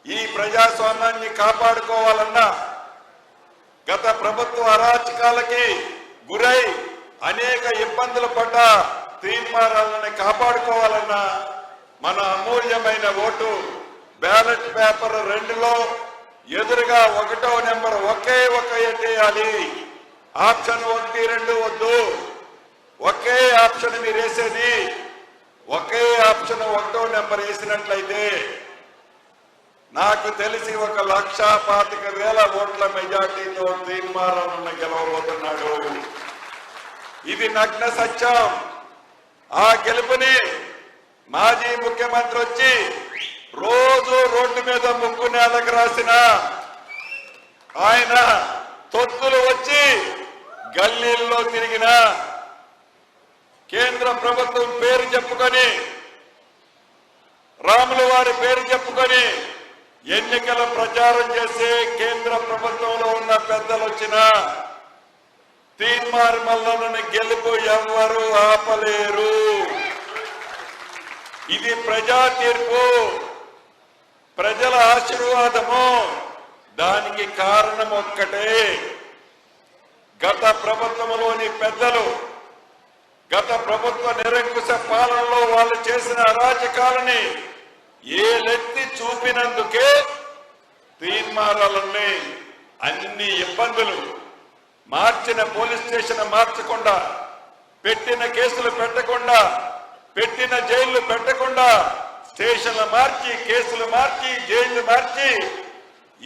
ఈ ప్రజాస్వామ్యాన్ని కాపాడుకోవాలన్నా, గత ప్రభుత్వ అరాచకాలకి గురై అనేక ఇబ్బందులు పడ్డ తీర్మానాలను కాపాడుకోవాలన్నా మన అమూల్యమైన ఓటు బ్యాలెట్ పేపర్ 2లో ఎదురుగా 1వ నెంబర్ ఒకే ఎట్టేయాలి. ఆప్షన్ 1, 2 వద్దు. ఒకే ఆప్షన్ మీరు వేసేది. ఒకే ఆప్షన్ 1వ నెంబర్ వేసినట్లయితే నాకు తెలిసి 1,25,000 ఓట్ల మెజార్టీతో తీర్మానాలను గెలవబోతున్నాడు. ఇది నగ్న సత్యం. ఆ గెలుపుని మాజీ ముఖ్యమంత్రి వచ్చి రోజు రోడ్డు మీద ముగ్గు నేలకు రాసిన ఆయన తొత్తులు వచ్చి గల్లీల్లో తిరిగిన కేంద్ర ప్రభుత్వం పేరు చెప్పుకొని, రాముల వారి పేరు చెప్పుకొని ఎన్నికల ప్రచారం చేసి కేంద్ర ప్రభుత్వంలో ఉన్న పెద్దలు వచ్చిన తీన్మార్ మల్లన్నని గెలుపు ఎవ్వరూ ఆపలేరు. ఇది ప్రజా తీర్పు, ప్రజల ఆశీర్వాదము. దానికి కారణం ఒక్కటే, గత ప్రభుత్వంలోని పెద్దలు గత ప్రభుత్వ నిరంకుశ పాలనలో వాళ్ళు చేసిన అరాచకాలని ఏలెత్తి చూపినందుకే తీర్మానాలన్నీ అన్ని ఇబ్బందులు, మార్చిన పోలీస్ స్టేషన్ మార్చకుండా, పెట్టిన కేసులు పెట్టకుండా, పెట్టిన జైళ్లు పెట్టకుండా, స్టేషన్లు మార్చి, కేసులు మార్చి, జైళ్లు మార్చి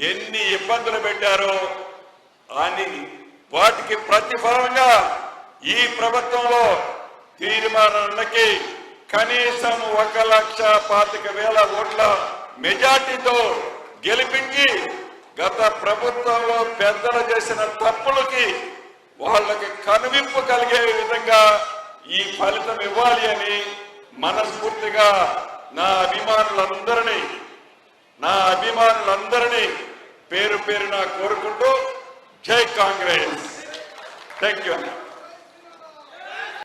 ఎన్ని ఇబ్బందులు పెట్టారో అని వాటికి ప్రతిఫలంగా ఈ ప్రభుత్వంలో తీర్మానాలకి కనీసం 1,25,000 ఓట్ల మెజార్టీతో గెలిపించి గత ప్రభుత్వంలో పెద్దలు చేసిన తప్పులకి వాళ్ళకి కనువిప్పు కలిగే విధంగా ఈ ఫలితం ఇవ్వాలి అని మనస్ఫూర్తిగా నా అభిమానులందరినీ పేరు పేరున కోరుకుంటూ జై కాంగ్రెస్. Thank you.